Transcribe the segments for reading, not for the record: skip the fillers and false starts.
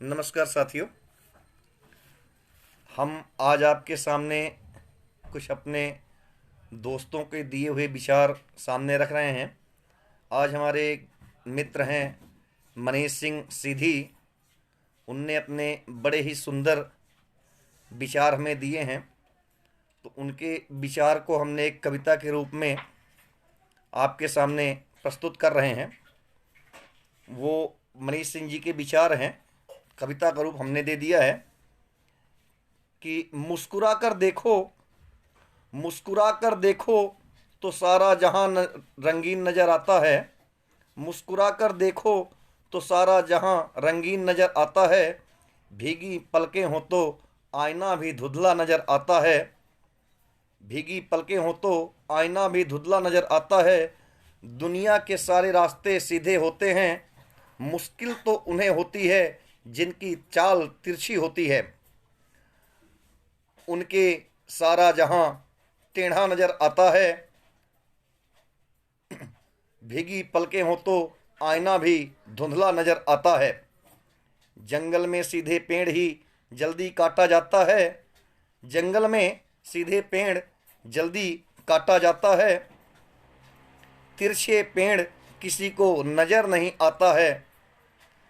नमस्कार साथियों। हम आज आपके सामने कुछ अपने दोस्तों के दिए हुए विचार सामने रख रहे हैं। आज हमारे एक मित्र हैं मनीष सिंह सीधी। उनने अपने बड़े ही सुंदर विचार हमें दिए हैं, तो उनके विचार को हमने एक कविता के रूप में आपके सामने प्रस्तुत कर रहे हैं। वो मनीष सिंह जी के विचार हैं, कविता का रूप हमने दे दिया है कि मुस्कुरा कर देखो, मुस्कुरा कर देखो तो सारा जहां रंगीन नज़र आता है। मुस्कुरा कर देखो तो सारा जहां रंगीन नज़र आता है। भीगी पलकें हो तो आईना भी धुंधला नज़र आता है। भीगी पलकें हो तो आईना भी धुंधला नज़र आता है। दुनिया के सारे रास्ते सीधे होते हैं, मुश्किल तो उन्हें होती है जिनकी चाल तिरछी होती है। उनके सारा जहां टेढ़ा नजर आता है। भीगी पलकें हो तो आईना भी धुंधला नजर आता है। जंगल में सीधे पेड़ ही जल्दी काटा जाता है। जंगल में सीधे पेड़ जल्दी काटा जाता है। तिरछे पेड़ किसी को नजर नहीं आता है।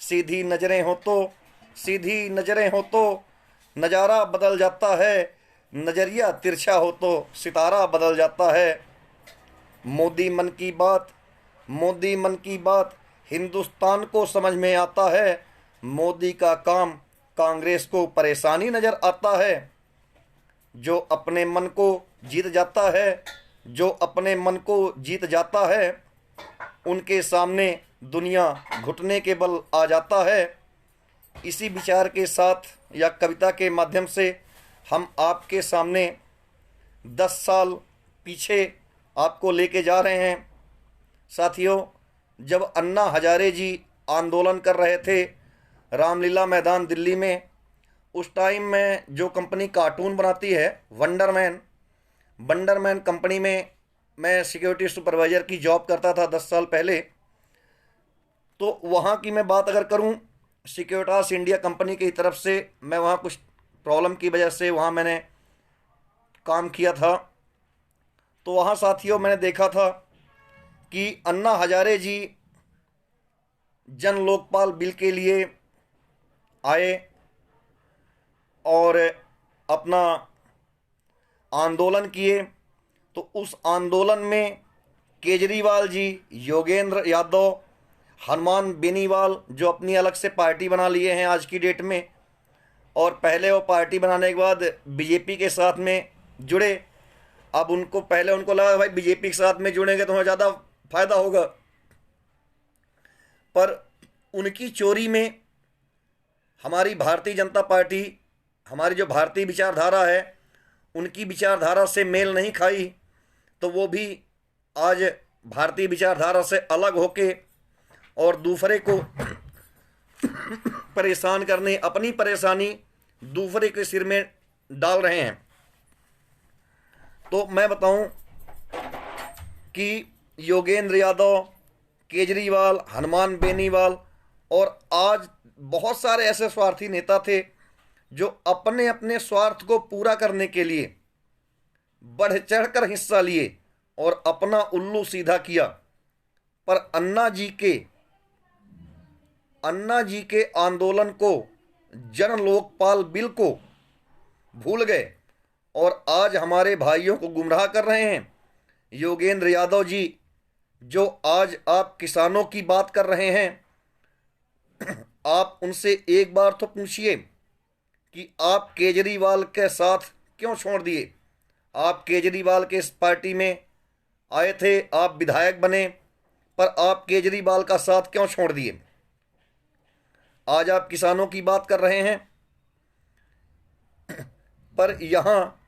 सीधी नजरें हो तो, सीधी नजरें हो तो नज़ारा बदल जाता है। नज़रिया तिरछा हो तो सितारा बदल जाता है। मोदी मन की बात, मोदी मन की बात हिंदुस्तान को समझ में आता है। मोदी का काम कांग्रेस को परेशानी नज़र आता है। जो अपने मन को जीत जाता है, जो अपने मन को जीत जाता है, उनके सामने दुनिया घुटने के बल आ जाता है। इसी विचार के साथ या कविता के माध्यम से हम आपके सामने 10 साल पीछे आपको लेके जा रहे हैं। साथियों, जब अन्ना हजारे जी आंदोलन कर रहे थे रामलीला मैदान दिल्ली में, उस टाइम में जो कंपनी कार्टून बनाती है वंडरमैन, वंडरमैन कंपनी में मैं सिक्योरिटी सुपरवाइज़र की जॉब करता था 10 साल पहले। तो वहाँ की मैं बात अगर करूँ, सिक्योरिटास इंडिया कंपनी की तरफ से मैं वहाँ कुछ प्रॉब्लम की वजह से वहाँ मैंने काम किया था। तो वहाँ साथियों मैंने देखा था कि अन्ना हजारे जी जन लोकपाल बिल के लिए आए और अपना आंदोलन किए। तो उस आंदोलन में केजरीवाल जी, योगेंद्र यादव, हनुमान बेनीवाल जो अपनी अलग से पार्टी बना लिए हैं आज की डेट में, और पहले वो पार्टी बनाने के बाद बीजेपी के साथ में जुड़े। अब उनको पहले उनको लगा भाई बीजेपी के साथ में जुड़ेंगे तो हमें ज़्यादा फायदा होगा, पर उनकी चोरी में हमारी भारतीय जनता पार्टी, हमारी जो भारतीय विचारधारा है, उनकी विचारधारा से मेल नहीं खाई। तो वो भी आज भारतीय विचारधारा से अलग होके और दूसरे को परेशान करने, अपनी परेशानी दूसरे के सिर में डाल रहे हैं। तो मैं बताऊं कि योगेंद्र यादव, केजरीवाल, हनुमान बेनीवाल और आज बहुत सारे ऐसे स्वार्थी नेता थे जो अपने अपने स्वार्थ को पूरा करने के लिए बढ़ चढ़कर हिस्सा लिए और अपना उल्लू सीधा किया। पर अन्ना जी के आंदोलन को, जन लोकपाल बिल को भूल गए और आज हमारे भाइयों को गुमराह कर रहे हैं। योगेंद्र यादव जी जो आज आप किसानों की बात कर रहे हैं, आप उनसे एक बार तो पूछिए कि आप केजरीवाल के साथ क्यों छोड़ दिए। आप केजरीवाल के इस पार्टी में आए थे, आप विधायक बने, पर आप केजरीवाल का साथ क्यों छोड़ दिए। आज आप किसानों की बात कर रहे हैं, पर यहाँ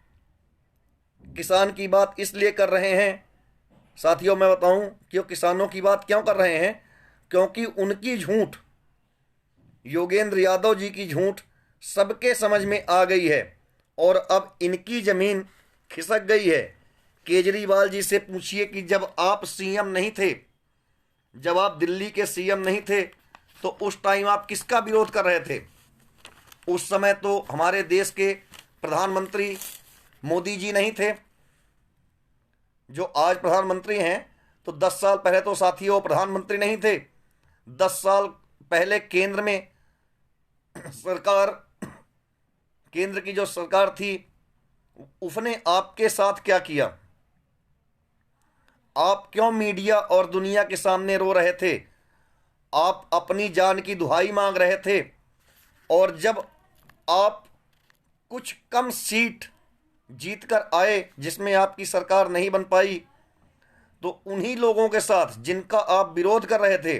किसान की बात इसलिए कर रहे हैं साथियों, मैं बताऊं कि वो किसानों की बात क्यों कर रहे हैं, क्योंकि उनकी झूठ, योगेंद्र यादव जी की झूठ सबके समझ में आ गई है और अब इनकी ज़मीन खिसक गई है। केजरीवाल जी से पूछिए कि जब आप सीएम नहीं थे, जब आप दिल्ली के सीएम नहीं थे, तो उस टाइम आप किसका विरोध कर रहे थे। उस समय तो हमारे देश के प्रधानमंत्री मोदी जी नहीं थे जो आज प्रधानमंत्री हैं। तो 10 साल पहले तो साथियों प्रधानमंत्री नहीं थे। 10 साल पहले केंद्र में सरकार, केंद्र की जो सरकार थी, उसने आपके साथ क्या किया? आप क्यों मीडिया और दुनिया के सामने रो रहे थे? आप अपनी जान की दुहाई मांग रहे थे। और जब आप कुछ कम सीट जीतकर आए जिसमें आपकी सरकार नहीं बन पाई, तो उन्हीं लोगों के साथ जिनका आप विरोध कर रहे थे,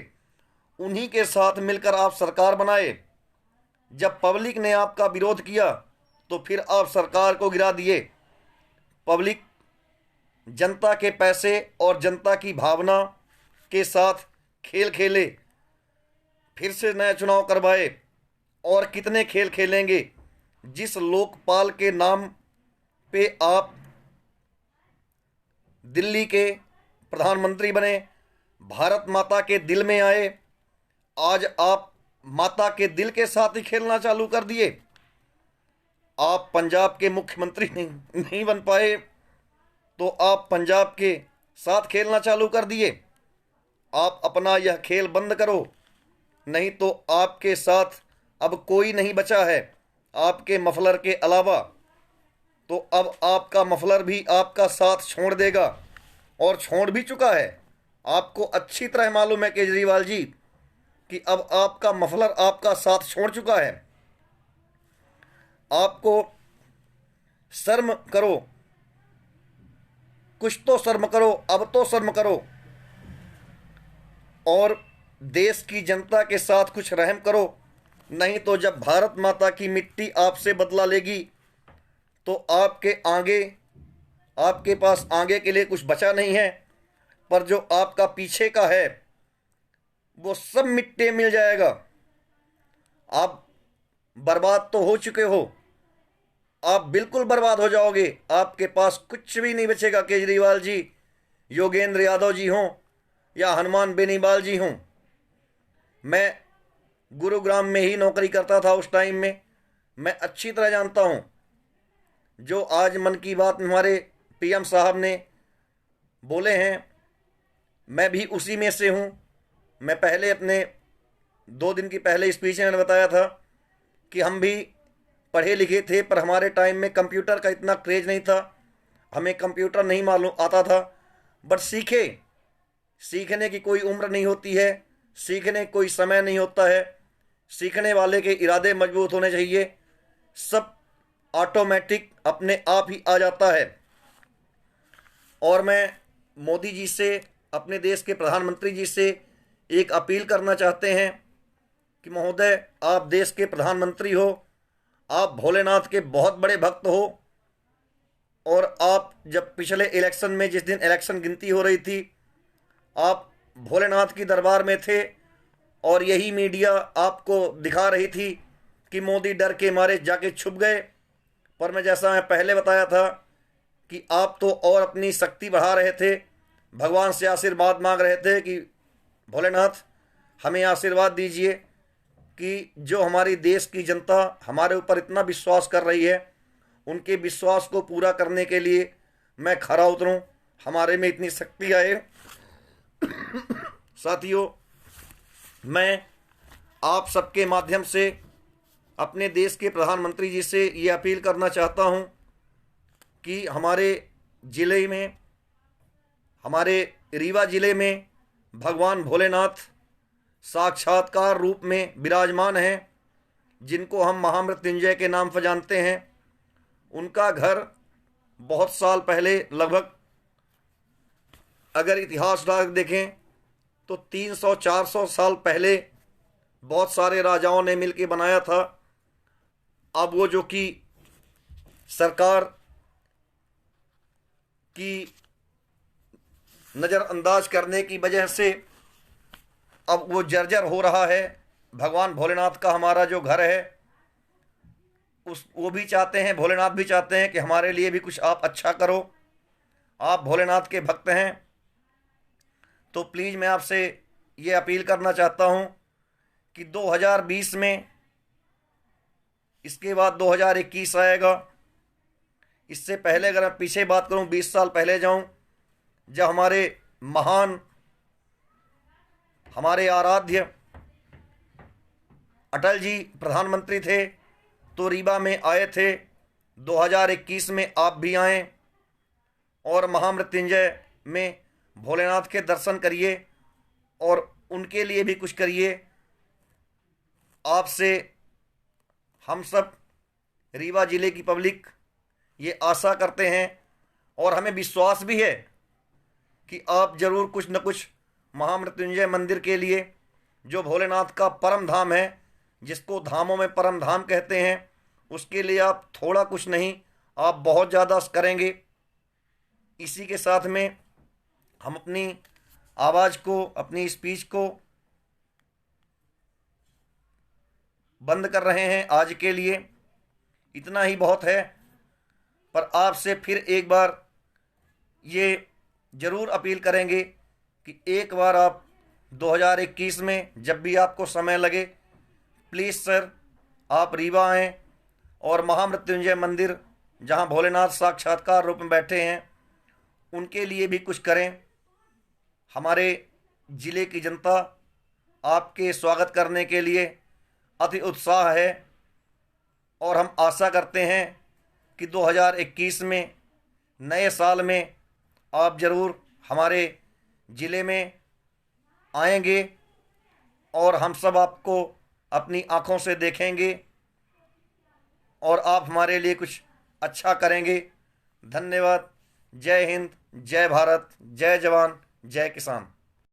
उन्हीं के साथ मिलकर आप सरकार बनाए। जब पब्लिक ने आपका विरोध किया तो फिर आप सरकार को गिरा दिए। पब्लिक जनता के पैसे और जनता की भावना के साथ खेल खेले, फिर से नए चुनाव करवाए। और कितने खेल खेलेंगे? जिस लोकपाल के नाम पे आप दिल्ली के प्रधानमंत्री बने, भारत माता के दिल में आए, आज आप माता के दिल के साथ ही खेलना चालू कर दिए। आप पंजाब के मुख्यमंत्री नहीं बन पाए तो आप पंजाब के साथ खेलना चालू कर दिए। आप अपना यह खेल बंद करो, नहीं तो आपके साथ अब कोई नहीं बचा है आपके मफलर के अलावा। तो अब आपका मफलर भी आपका साथ छोड़ देगा, और छोड़ भी चुका है। आपको अच्छी तरह मालूम है केजरीवाल जी कि अब आपका मफलर आपका साथ छोड़ चुका है। आपको शर्म करो, कुछ तो शर्म करो, अब तो शर्म करो, और देश की जनता के साथ कुछ रहम करो। नहीं तो जब भारत माता की मिट्टी आपसे बदला लेगी तो आपके पास आगे के लिए कुछ बचा नहीं है। पर जो आपका पीछे का है वो सब मिट्टी मिल जाएगा। आप बर्बाद तो हो चुके हो, आप बिल्कुल बर्बाद हो जाओगे। आपके पास कुछ भी नहीं बचेगा केजरीवाल जी, योगेंद्र यादव जी हों या हनुमान बेनीवाल जी हों। मैं गुरुग्राम में ही नौकरी करता था उस टाइम में, मैं अच्छी तरह जानता हूं। जो आज मन की बात में हमारे पीएम साहब ने बोले हैं, मैं भी उसी में से हूं। मैं पहले अपने 2 दिन की पहले स्पीच में मैंने बताया था कि हम भी पढ़े लिखे थे, पर हमारे टाइम में कंप्यूटर का इतना क्रेज नहीं था, हमें कंप्यूटर नहीं मालूम आता था। बट सीखने की कोई उम्र नहीं होती है, सीखने कोई समय नहीं होता है। सीखने वाले के इरादे मजबूत होने चाहिए, सब ऑटोमेटिक अपने आप ही आ जाता है। और मैं मोदी जी से, अपने देश के प्रधानमंत्री जी से एक अपील करना चाहते हैं कि महोदय, आप देश के प्रधानमंत्री हो, आप भोलेनाथ के बहुत बड़े भक्त हो, और आप जब पिछले इलेक्शन में, जिस दिन इलेक्शन गिनती हो रही थी, आप भोलेनाथ की दरबार में थे और यही मीडिया आपको दिखा रही थी कि मोदी डर के मारे जाके छुप गए। पर जैसा मैं पहले बताया था कि आप तो और अपनी शक्ति बढ़ा रहे थे, भगवान से आशीर्वाद मांग रहे थे कि भोलेनाथ हमें आशीर्वाद दीजिए कि जो हमारी देश की जनता हमारे ऊपर इतना विश्वास कर रही है, उनके विश्वास को पूरा करने के लिए मैं खरा उतरूं, हमारे में इतनी शक्ति आए। साथियों, मैं आप सबके माध्यम से अपने देश के प्रधानमंत्री जी से ये अपील करना चाहता हूं कि हमारे ज़िले में, हमारे रीवा ज़िले में भगवान भोलेनाथ साक्षात्कार रूप में विराजमान हैं, जिनको हम महामृत्युंजय के नाम पर जानते हैं। उनका घर बहुत साल पहले, लगभग अगर इतिहास देखें तो 300-400 साल पहले बहुत सारे राजाओं ने मिलकर बनाया था। अब वो जो कि सरकार की नज़रअंदाज करने की वजह से अब वो जर्जर हो रहा है। भगवान भोलेनाथ का हमारा जो घर है, वो भी चाहते हैं, भोलेनाथ भी चाहते हैं कि हमारे लिए भी कुछ आप अच्छा करो। आप भोलेनाथ के भक्त हैं तो प्लीज़ मैं आपसे ये अपील करना चाहता हूँ कि 2020 में इसके बाद 2021 आएगा। इससे पहले अगर मैं पीछे बात करूं, 20 साल पहले जाऊं, जब हमारे महान, हमारे आराध्य अटल जी प्रधानमंत्री थे, तो रीवा में आए थे। 2021 में आप भी आएँ और महामृत्युंजय में भोलेनाथ के दर्शन करिए और उनके लिए भी कुछ करिए। आपसे हम सब रीवा जिले की पब्लिक ये आशा करते हैं और हमें विश्वास भी है कि आप जरूर कुछ न कुछ महामृत्युंजय मंदिर के लिए, जो भोलेनाथ का परम धाम है, जिसको धामों में परम धाम कहते हैं, उसके लिए आप थोड़ा कुछ नहीं, आप बहुत ज़्यादा करेंगे। इसी के साथ में हम अपनी आवाज़ को, अपनी स्पीच को बंद कर रहे हैं आज के लिए। इतना ही बहुत है। पर आपसे फिर एक बार ये ज़रूर अपील करेंगे कि एक बार आप 2021 में जब भी आपको समय लगे, प्लीज़ सर आप रीवा आएँ और महामृत्युंजय मंदिर, जहाँ भोलेनाथ साक्षात्कार रूप में बैठे हैं, उनके लिए भी कुछ करें। हमारे ज़िले की जनता आपके स्वागत करने के लिए अति उत्साह है और हम आशा करते हैं कि 2021 में, नए साल में, आप ज़रूर हमारे ज़िले में आएंगे और हम सब आपको अपनी आँखों से देखेंगे और आप हमारे लिए कुछ अच्छा करेंगे। धन्यवाद। जय हिंद, जय भारत, जय जवान, जय किसान।